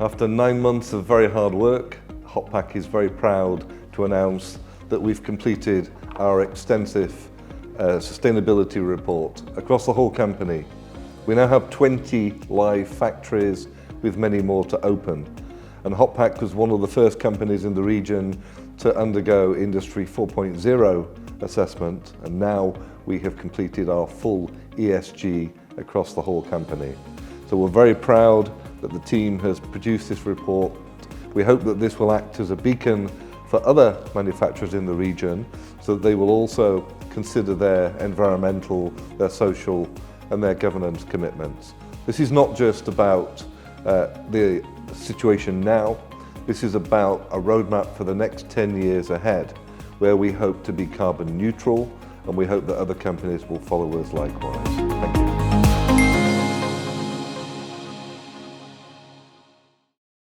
After 9 months of very hard work, Hotpack is very proud to announce that we've completed our extensive sustainability report across the whole company. We now have 20 live factories with many more to open. And Hotpack was one of the first companies in the region to undergo Industry 4.0 assessment, and now we have completed our full ESG across the whole company. So we're very proud that the team has produced this report. We hope that this will act as a beacon for other manufacturers in the region so that they will also consider their environmental, their social and their governance commitments. This is not just about the situation now, this is about a roadmap for the next 10 years ahead, where we hope to be carbon neutral, and we hope that other companies will follow us likewise.